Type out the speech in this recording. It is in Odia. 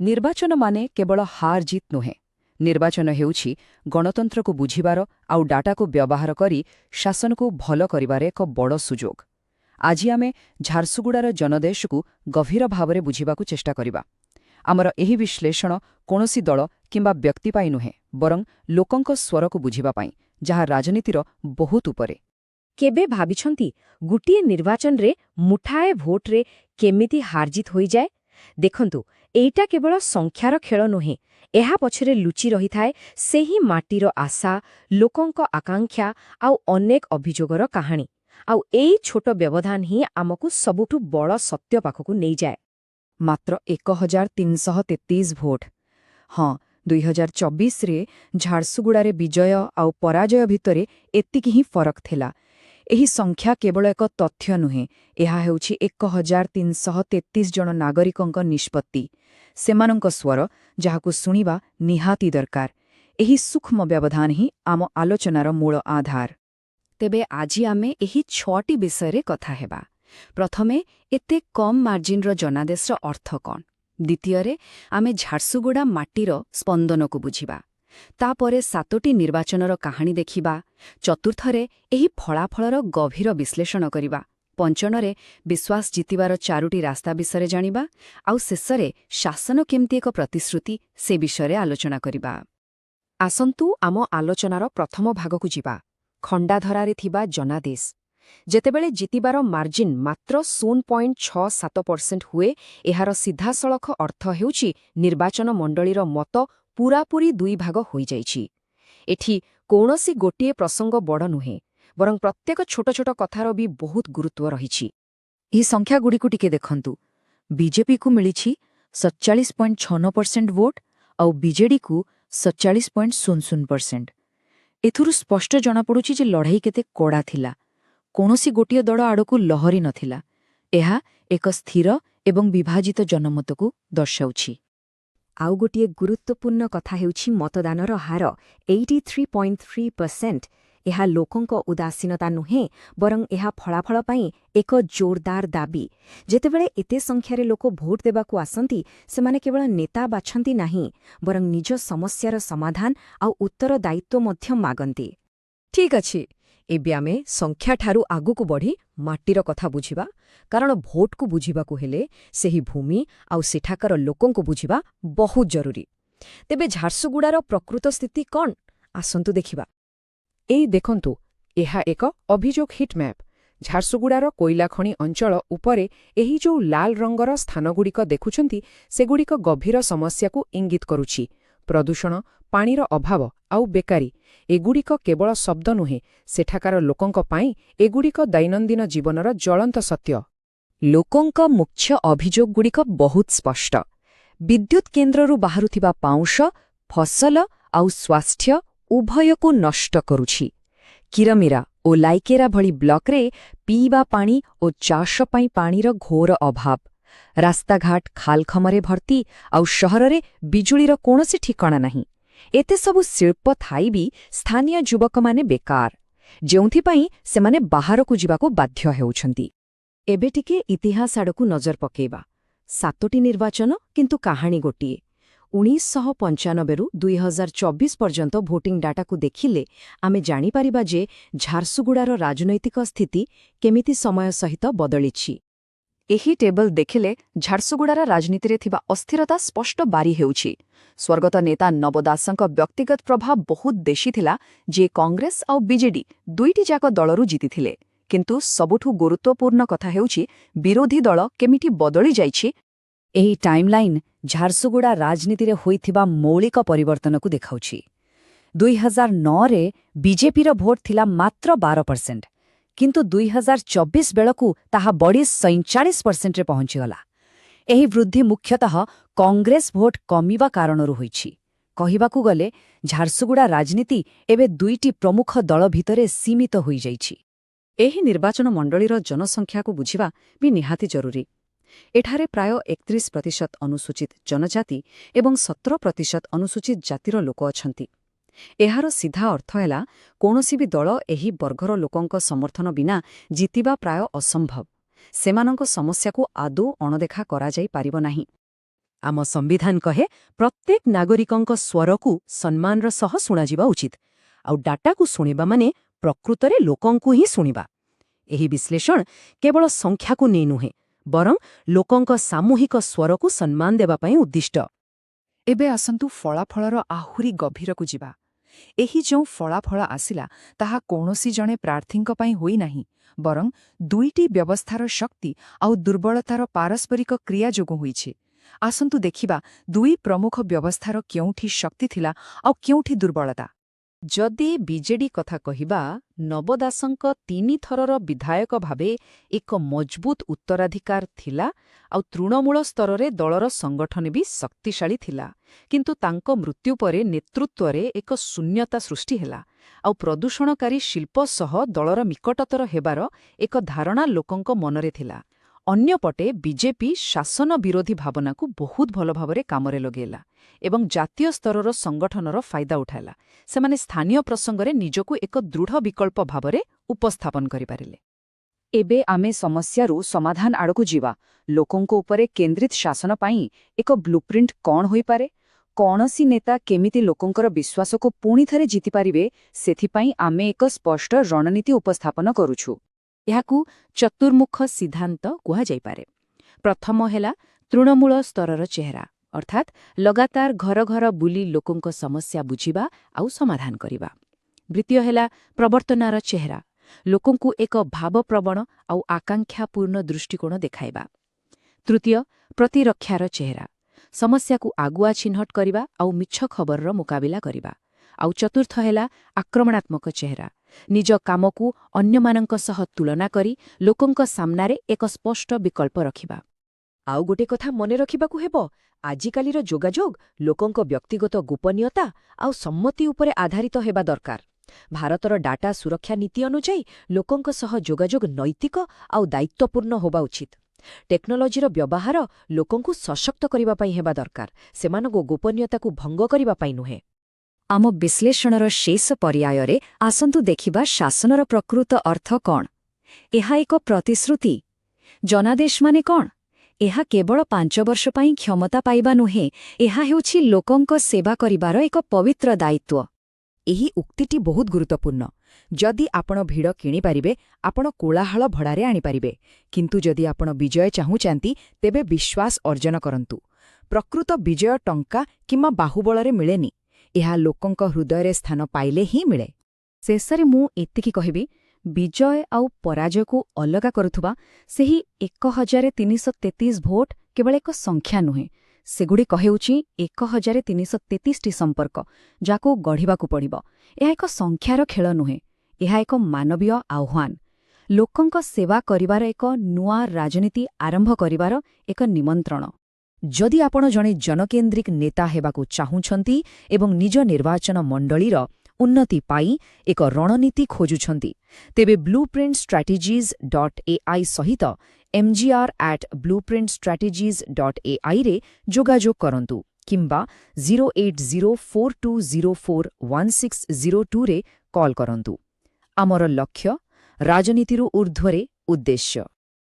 ନିର୍ବାଚନ ମାନେ କେବଳ ହାର ଜିତ୍ ନୁହେଁ। ନିର୍ବାଚନ ହେଉଛି ଗଣତନ୍ତ୍ରକୁ ବୁଝିବାର ଆଉ ଡାଟାକୁ ବ୍ୟବହାର କରି ଶାସନକୁ ଭଲ କରିବାର ଏକ ବଡ଼ ସୁଯୋଗ। ଆଜି ଆମେ ଝାରସୁଗୁଡ଼ାର ଜନଦେଶକୁ ଗଭୀର ଭାବରେ ବୁଝିବାକୁ ଚେଷ୍ଟା କରିବା। ଆମର ଏହି ବିଶ୍ଳେଷଣ କୌଣସି ଦଳ କିମ୍ବା ବ୍ୟକ୍ତି ପାଇଁ ନୁହେଁ, ବରଂ ଲୋକଙ୍କ ସ୍ୱରକୁ ବୁଝିବା ପାଇଁ, ଯାହା ରାଜନୀତିର ବହୁତ ଉପରେ। କେବେ ଭାବିଛନ୍ତି ଗୋଟିଏ ନିର୍ବାଚନରେ ମୁଠାଏ ଭୋଟରେ କେମିତି ହାରଜିତ ହୋଇଯାଏ? ଦେଖନ୍ତୁ, ଏଇଟା କେବଳ ସଂଖ୍ୟାର ଖେଳ ନୁହେଁ। ଏହା ପଛରେ ଲୁଚି ରହିଥାଏ ସେହି ମାଟିର ଆଶା, ଲୋକଙ୍କ ଆକାଂକ୍ଷା ଆଉ ଅନେକ ଅଭିଯୋଗର କାହାଣୀ। ଆଉ ଏଇ ଛୋଟ ବ୍ୟବଧାନ ହିଁ ଆମକୁ ସବୁଠୁ ବଡ଼ ସତ୍ୟ ପାଖକୁ ନେଇଯାଏ। ମାତ୍ର 1333 ଭୋଟ। ହଁ, 2024ରେ ଝାରସୁଗୁଡ଼ାରେ ବିଜୟ ଆଉ ପରାଜୟ ଭିତରେ ଏତିକି ହିଁ ଫରକ ଥିଲା। ଏହି ସଂଖ୍ୟା କେବଳ ଏକ ତଥ୍ୟ ନୁହେଁ, ଏହା ହେଉଛି 1333 ଜଣ ନାଗରିକଙ୍କ ନିଷ୍ପତ୍ତି, ସେମାନଙ୍କ ସ୍ୱର, ଯାହାକୁ ଶୁଣିବା ନିହାତି ଦରକାର। ଏହି ସୂକ୍ଷ୍ମ ବ୍ୟବଧାନ ହିଁ ଆମ ଆଲୋଚନାର ମୂଳ ଆଧାର। ତେବେ ଆଜି ଆମେ ଏହି 6ଟି ବିଷୟରେ କଥା ହେବା। ପ୍ରଥମେ, ଏତେ କମ୍ ମାର୍ଜିନର ଜନାଦେଶର ଅର୍ଥ କ'ଣ? ଦ୍ୱିତୀୟରେ, ଆମେ ଝାରସୁଗୁଡ଼ା ମାଟିର ସ୍ପନ୍ଦନକୁ ବୁଝିବା। ତାପରେ 7ଟି ନିର୍ବାଚନର କାହାଣୀ ଦେଖିବା। ଚତୁର୍ଥରେ, ଏହି ଫଳାଫଳର ଗଭୀର ବିଶ୍ଳେଷଣ କରିବା। ପଞ୍ଚମରେ, ବିଶ୍ୱାସ ଜିତିବାର 4ଟି ରାସ୍ତା ବିଷୟରେ ଜାଣିବା। ଆଉ ଶେଷରେ, ଶାସନ କେମିତି ଏକ ପ୍ରତିଶ୍ରୁତି, ସେ ବିଷୟରେ ଆଲୋଚନା କରିବା। ଆସନ୍ତୁ ଆମ ଆଲୋଚନାର ପ୍ରଥମ ଭାଗକୁ ଯିବା, ଖଣ୍ଡାଧରାରେ ଥିବା ଜନାଦେଶ। ଯେତେବେଳେ ଜିତିବାର ମାର୍ଜିନ ମାତ୍ର 0.67% ହୁଏ, ଏହାର ସିଧାସଳଖ ଅର୍ଥ ହେଉଛି ନିର୍ବାଚନ ମଣ୍ଡଳୀର ମତ ପୂରାପୂରି 2 ଭାଗ ହୋଇଯାଇଛି। ଏଠି କୌଣସି ଗୋଟିଏ ପ୍ରସଙ୍ଗ ବଡ଼ ନୁହେଁ, ବରଂ ପ୍ରତ୍ୟେକ ଛୋଟ ଛୋଟ କଥାର ବି ବହୁତ ଗୁରୁତ୍ୱ ରହିଛି। ଏହି ସଂଖ୍ୟାଗୁଡ଼ିକୁ ଟିକେ ଦେଖନ୍ତୁ। ବିଜେପିକୁ ମିଳିଛି 47.56% ଭୋଟ ଆଉ ବିଜେଡିକୁ 47.00%। ଏଥିରୁ ସ୍ପଷ୍ଟ ଜଣାପଡ଼ୁଛି ଯେ ଲଢ଼େଇ କେତେ କଡ଼ା ଥିଲା। କୌଣସି ଗୋଟିଏ ଦଳ ଆଡ଼କୁ ଲହରି ନଥିଲା। ଏହା ଏକ ସ୍ଥିର ଏବଂ ବିଭାଜିତ ଜନମତକୁ ଦର୍ଶାଉଛି। ଆଉ ଗୋଟିଏ ଗୁରୁତ୍ୱପୂର୍ଣ୍ଣ କଥା ହେଉଛି ମତଦାନର ହାର, 83.3%। ଏହା ଲୋକଙ୍କ ଉଦାସୀନତା ନୁହେଁ, ବରଂ ଏହା ଫଳାଫଳ ପାଇଁ ଏକ ଜୋରଦାର ଦାବି। ଯେତେବେଳେ ଏତେ ସଂଖ୍ୟାରେ ଲୋକ ଭୋଟ ଦେବାକୁ ଆସନ୍ତି, ସେମାନେ କେବଳ ନେତା ବାଛନ୍ତି ନାହିଁ, ବରଂ ନିଜ ସମସ୍ୟାର ସମାଧାନ ଆଉ ଉତ୍ତରଦାୟିତ୍ୱ ମଧ୍ୟ ମାଗନ୍ତି। ଠିକ୍ ଅଛି, ଏବେ ଆମେ ସଂଖ୍ୟାଠାରୁ ଆଗକୁ ବଢ଼ି ମାଟିର କଥା ବୁଝିବା, କାରଣ ଭୋଟକୁ ବୁଝିବାକୁ ହେଲେ ସେହି ଭୂମି ଆଉ ସେଠାକାର ଲୋକଙ୍କୁ ବୁଝିବା ବହୁତ ଜରୁରୀ। ତେବେ ଝାରସୁଗୁଡ଼ାର ପ୍ରକୃତ ସ୍ଥିତି କ'ଣ? ଆସନ୍ତୁ ଦେଖିବା। ଏଇ ଦେଖନ୍ତୁ, ଏହା ଏକ ଅଭିଯୋଗ ହିଟ୍ ମ୍ୟାପ୍। ଝାରସୁଗୁଡ଼ାର କୋଇଲାଖଣି ଅଞ୍ଚଳ ଉପରେ ଏହି ଯେଉଁ ଲାଲ ରଙ୍ଗର ସ୍ଥାନଗୁଡ଼ିକ ଦେଖୁଛନ୍ତି, ସେଗୁଡ଼ିକ ଗଭୀର ସମସ୍ୟାକୁ ଇଙ୍ଗିତ କରୁଛି। ପ୍ରଦୂଷଣ, ପାଣିର ଅଭାବ ଆଉ ବେକାରୀ, ଏଗୁଡ଼ିକ କେବଳ ଶବ୍ଦ ନୁହେଁ, ସେଠାକାର ଲୋକଙ୍କ ପାଇଁ ଏଗୁଡ଼ିକ ଦୈନନ୍ଦିନ ଜୀବନର ଜ୍ୱଳନ୍ତ ସତ୍ୟ। ଲୋକଙ୍କ ମୁଖ୍ୟ ଅଭିଯୋଗଗୁଡ଼ିକ ବହୁତ ସ୍ପଷ୍ଟ। ବିଦ୍ୟୁତ୍ କେନ୍ଦ୍ରରୁ ବାହାରୁଥିବା ପାଉଁଶ, ଫସଲ ଆଉ ସ୍ୱାସ୍ଥ୍ୟ ଉଭୟକୁ ନଷ୍ଟ କରୁଛି। କିରମିରା ଓ ଲାଇକେରା ଭଳି ବ୍ଲକରେ ପିଇବା ପାଣି ଓ ଚାଷ ପାଇଁ ପାଣିର ଘୋର ଅଭାବ। ରାସ୍ତାଘାଟ ଖାଲଖମରେ ଭର୍ତ୍ତି, ଆଉ ସହରରେ ବିଜୁଳିର କୌଣସି ଠିକଣା ନାହିଁ। ଏତେ ସବୁ ଶିଳ୍ପ ଥାଇ ବି ସ୍ଥାନୀୟ ଯୁବକମାନେ ବେକାର, ଯେଉଁଥିପାଇଁ ସେମାନେ ବାହାରକୁ ଯିବାକୁ ବାଧ୍ୟ ହେଉଛନ୍ତି। ଏବେ ଟିକେ ଇତିହାସ ଆଡ଼କୁ ନଜର ପକେଇବା। 7ଟି ନିର୍ବାଚନ, କିନ୍ତୁ କାହାଣୀ ଗୋଟିଏ। 1995ରୁ 2024 ପର୍ଯ୍ୟନ୍ତ ଭୋଟିଂ ଡାଟାକୁ ଦେଖିଲେ ଆମେ ଜାଣିପାରିବା ଯେ ଝାରସୁଗୁଡ଼ାର ରାଜନୈତିକ ସ୍ଥିତି କେମିତି ସମୟ ସହିତ ବଦଳିଛି। ଏହି ଟେବଲ ଦେଖିଲେ ଝାରସୁଗୁଡ଼ାର ରାଜନୀତିରେ ଥିବା ଅସ୍ଥିରତା ସ୍ପଷ୍ଟ ବାରି ହେଉଛି। ସ୍ୱର୍ଗତ ନେତା ନବ ଦାସଙ୍କ ବ୍ୟକ୍ତିଗତ ପ୍ରଭାବ ବହୁତ ବେଶୀ ଥିଲା, ଯିଏ କଂଗ୍ରେସ ଆଉ ବିଜେଡି ଦୁଇଟିଯାକ ଦଳରୁ ଜିତିଥିଲେ। କିନ୍ତୁ ସବୁଠୁ ଗୁରୁତ୍ୱପୂର୍ଣ୍ଣ କଥା ହେଉଛି ବିରୋଧୀ ଦଳ କେମିତି ବଦଳି ଯାଇଛି। ଏହି ଟାଇମ୍ଲାଇନ୍ ଝାରସୁଗୁଡ଼ା ରାଜନୀତିରେ ହୋଇଥିବା ମୌଳିକ ପରିବର୍ତ୍ତନକୁ ଦେଖାଉଛି। 2009ରେ ବିଜେପିର ଭୋଟ ଥିଲା ମାତ୍ର 12%, କିନ୍ତୁ 2024 ବେଳକୁ ତାହା ବଢ଼ି 47%ରେ ପହଞ୍ଚିଗଲା। ଏହି ବୃଦ୍ଧି ମୁଖ୍ୟତଃ କଂଗ୍ରେସ ଭୋଟ କମିବା କାରଣରୁ ହୋଇଛି। କହିବାକୁ ଗଲେ ଝାରସୁଗୁଡ଼ା ରାଜନୀତି ଏବେ 2ଟି ପ୍ରମୁଖ ଦଳ ଭିତରେ ସୀମିତ ହୋଇଯାଇଛି। ଏହି ନିର୍ବାଚନ ମଣ୍ଡଳୀର ଜନସଂଖ୍ୟାକୁ ବୁଝିବା ବି ନିହାତି ଜରୁରୀ। ଏଠାରେ ପ୍ରାୟ 31% ଅନୁସୂଚିତ ଜନଜାତି ଏବଂ 17% ଅନୁସୂଚିତ ଜାତିର ଲୋକ ଅଛନ୍ତି। ଏହାର ସିଧା ଅର୍ଥ ହେଲା, କୌଣସି ବି ଦଳ ଏହି ବର୍ଗର ଲୋକଙ୍କ ସମର୍ଥନ ବିନା ଜିତିବା ପ୍ରାୟ ଅସମ୍ଭବ। ସେମାନଙ୍କ ସମସ୍ୟାକୁ ଆଦୌ ଅଣଦେଖା କରାଯାଇପାରିବ ନାହିଁ। ଆମ ସମ୍ବିଧାନ କହେ ପ୍ରତ୍ୟେକ ନାଗରିକଙ୍କ ସ୍ୱରକୁ ସମ୍ମାନର ସହ ଶୁଣାଯିବା ଉଚିତ ଆଉ ଡାଟାକୁ ଶୁଣିବା ମାନେ ପ୍ରକୃତରେ ଲୋକଙ୍କୁ ହିଁ ଶୁଣିବା। ଏହି ବିଶ୍ଳେଷଣ କେବଳ ସଂଖ୍ୟାକୁ ନେଇ ନୁହେଁ ବରଂ ଲୋକଙ୍କ ସାମୂହିକ ସ୍ୱରକୁ ସମ୍ମାନ ଦେବା ପାଇଁ ଉଦ୍ଦିଷ୍ଟ। ଏବେ ଆସନ୍ତୁ ଫଳାଫଳର ଆହୁରି ଗଭୀରକୁ ଯିବା। ଏହି ଯେଉଁ ଫଳାଫଳ ଆସିଲା ତାହା କୌଣସି ଜଣେ ପ୍ରାର୍ଥୀଙ୍କ ପାଇଁ ହୋଇନାହିଁ ବରଂ ଦୁଇଟି ବ୍ୟବସ୍ଥାର ଶକ୍ତି ଆଉ ଦୁର୍ବଳତାର ପାରସ୍ପରିକ କ୍ରିୟା ଯୋଗୁଁ ହୋଇଛି। ଆସନ୍ତୁ ଦେଖିବା ଦୁଇ ପ୍ରମୁଖ ବ୍ୟବସ୍ଥାର କେଉଁଠି ଶକ୍ତି ଥିଲା ଆଉ କେଉଁଠି ଦୁର୍ବଳତା। ଯଦି ବିଜେଡି କଥା କହିବା, ନବ ଦାସଙ୍କ 3 ଥରର ବିଧାୟକ ଭାବେ ଏକ ମଜବୁତ ଉତ୍ତରାଧିକାର ଥିଲା ଆଉ ତୃଣମୂଳ ସ୍ତରରେ ଦଳର ସଂଗଠନ ବି ଶକ୍ତିଶାଳୀ ଥିଲା। କିନ୍ତୁ ତାଙ୍କ ମୃତ୍ୟୁ ପରେ ନେତୃତ୍ୱରେ ଏକ ଶୂନ୍ୟତା ସୃଷ୍ଟି ହେଲା ଆଉ ପ୍ରଦୂଷଣକାରୀ ଶିଳ୍ପ ସହ ଦଳର ନିକଟତର ହେବାର ଏକ ଧାରଣା ଲୋକଙ୍କ ମନରେ ଥିଲା। ଅନ୍ୟପଟେ ବିଜେପି ଶାସନ ବିରୋଧୀ ଭାବନାକୁ ବହୁତ ଭଲ ଭାବରେ କାମରେ ଲଗେଇଲା ଏବଂ ଜାତୀୟ ସ୍ତରର ସଂଗଠନର ଫାଇଦା ଉଠାଇଲା। ସେମାନେ ସ୍ଥାନୀୟ ପ୍ରସଙ୍ଗରେ ନିଜକୁ ଏକ ଦୃଢ଼ ବିକଳ୍ପ ଭାବରେ ଉପସ୍ଥାପନ କରିପାରିଲେ। ଏବେ ଆମେ ସମସ୍ୟାରୁ ସମାଧାନ ଆଡ଼କୁ ଯିବା। ଲୋକଙ୍କ ଉପରେ କେନ୍ଦ୍ରିତ ଶାସନ ପାଇଁ ଏକ ବ୍ଲୁପ୍ରିଣ୍ଟ କ'ଣ ହୋଇପାରେ? କୌଣସି ନେତା କେମିତି ଲୋକଙ୍କର ବିଶ୍ୱାସକୁ ପୁଣିଥରେ ଜିତିପାରିବେ ସେଥିପାଇଁ ଆମେ ଏକ ସ୍ପଷ୍ଟ ରଣନୀତି ଉପସ୍ଥାପନ କରୁଛୁ। ଏହାକୁ ଚତୁର୍ମୁଖ ସିଦ୍ଧାନ୍ତ କୁହାଯାଇପାରେ। ପ୍ରଥମ ହେଲା ତୃଣମୂଳ ସ୍ତରର ଚେହେରା, ଅର୍ଥାତ୍ ଲଗାତାର ଘର ଘର ବୁଲି ଲୋକଙ୍କ ସମସ୍ୟା ବୁଝିବା ଆଉ ସମାଧାନ କରିବା। ଦ୍ୱିତୀୟ ହେଲା ପ୍ରବର୍ତ୍ତନାର ଚେହେରା, ଲୋକଙ୍କୁ ଏକ ଭାବପ୍ରବଣ ଆଉ ଆକାଂକ୍ଷାପୂର୍ଣ୍ଣ ଦୃଷ୍ଟିକୋଣ ଦେଖାଇବା। ତୃତୀୟ ପ୍ରତିରକ୍ଷାର ଚେହେରା, ସମସ୍ୟାକୁ ଆଗୁଆ ଚିହ୍ନଟ କରିବା ଆଉ ମିଛ ଖବରର ମୁକାବିଲା କରିବା। ଆଉ ଚତୁର୍ଥ ହେଲା ଆକ୍ରମଣାତ୍ମକ ଚେହେରା, ନିଜ କାମକୁ ଅନ୍ୟମାନଙ୍କ ସହ ତୁଳନା କରି ଲୋକଙ୍କ ସାମ୍ନାରେ ଏକ ସ୍ପଷ୍ଟ ବିକଳ୍ପ ରଖିବା। ଆଉ ଗୋଟେ କଥା ମନେ ରଖିବାକୁ ହେବ, ଆଜିକାଲିର ଯୋଗାଯୋଗ ଲୋକଙ୍କ ବ୍ୟକ୍ତିଗତ ଗୋପନୀୟତା ଆଉ ସମ୍ମତି ଉପରେ ଆଧାରିତ ହେବା ଦରକାର। ଭାରତର ଡାଟା ସୁରକ୍ଷା ନୀତି ଅନୁଯାୟୀ ଲୋକଙ୍କ ସହ ଯୋଗାଯୋଗ ନୈତିକ ଆଉ ଦାୟିତ୍ୱପୂର୍ଣ୍ଣ ହେବା ଉଚିତ। ଟେକ୍ନୋଲୋଜିର ବ୍ୟବହାର ଲୋକଙ୍କୁ ସଶକ୍ତ କରିବା ପାଇଁ ହେବା ଦରକାର, ସେମାନଙ୍କ ଗୋପନୀୟତାକୁ ଭଙ୍ଗ କରିବା ପାଇଁ ନୁହେଁ। ଆମ ବିଶ୍ଳେଷଣର ଶେଷ ପର୍ଯ୍ୟାୟରେ ଆସନ୍ତୁ ଦେଖିବା ଶାସନର ପ୍ରକୃତ ଅର୍ଥ କ'ଣ। ଏହା ଏକ ପ୍ରତିଶ୍ରୁତି? ଜନାଦେଶମାନେ କ'ଣ? ଏହା କେବଳ 5 ବର୍ଷ ପାଇଁ କ୍ଷମତା ପାଇବା ନୁହେଁ, ଏହା ହେଉଛି ଲୋକଙ୍କ ସେବା କରିବାର ଏକ ପବିତ୍ର ଦାୟିତ୍ୱ। ଏହି ଉକ୍ତିଟି ବହୁତ ଗୁରୁତ୍ୱପୂର୍ଣ୍ଣ। ଯଦି ଆପଣ ଭିଡ଼ କିଣିପାରିବେ, ଆପଣ କୋଳାହଳ ଭଡ଼ାରେ ଆଣିପାରିବେ, କିନ୍ତୁ ଯଦି ଆପଣ ବିଜୟ ଚାହୁଁଛନ୍ତି ତେବେ ବିଶ୍ୱାସ ଅର୍ଜନ କରନ୍ତୁ। ପ୍ରକୃତ ବିଜୟ ଟଙ୍କା କିମ୍ବା ବାହୁବଳରେ ମିଳେନି, ଏହା ଲୋକଙ୍କ ହୃଦୟରେ ସ୍ଥାନ ପାଇଲେ ହିଁ ମିଳେ। ଶେଷରେ ମୁଁ ଏତିକି କହିବି, ବିଜୟ ଆଉ ପରାଜୟକୁ ଅଲଗା କରୁଥିବା ସେହି 1333 ଭୋଟ କେବଳ ଏକ ସଂଖ୍ୟା ନୁହେଁ, ସେଗୁଡ଼ିକ ହେଉଛି 1333ଟି ସମ୍ପର୍କ ଯାକୁ ଗଢ଼ିବାକୁ ପଡ଼ିବ। ଏହା ଏକ ସଂଖ୍ୟାର ଖେଳ ନୁହେଁ, ଏହା ଏକ ମାନବୀୟ ଆହ୍ୱାନ। ଲୋକଙ୍କ ସେବା କରିବାର ଏକ ନୂଆ ରାଜନୀତି ଆରମ୍ଭ କରିବାର ଏକ ନିମନ୍ତ୍ରଣ। ଯଦି ଆପଣ ଜଣେ ଜନକେନ୍ଦ୍ରିକ ନେତା ହେବାକୁ ଚାହୁଁଛନ୍ତି ଏବଂ ନିଜ ନିର୍ବାଚନ ମଣ୍ଡଳୀର ଉନ୍ନତି ପାଇଁ ଏକ ରଣନୀତି ଖୋଜୁଛନ୍ତି, ତେବେ blueprintstrategies.ai ସହିତ mgr@blueprintstrategies.ai ରେ ଯୋଗାଯୋଗ କରନ୍ତୁ କିମ୍ବା 08042041602 ରେ କଲ୍ କରନ୍ତୁ। ଆମର ଲକ୍ଷ୍ୟ ରାଜନୀତିରୁ ଊର୍ଦ୍ଧ୍ୱରେ ଉଦ୍ଦେଶ୍ୟ।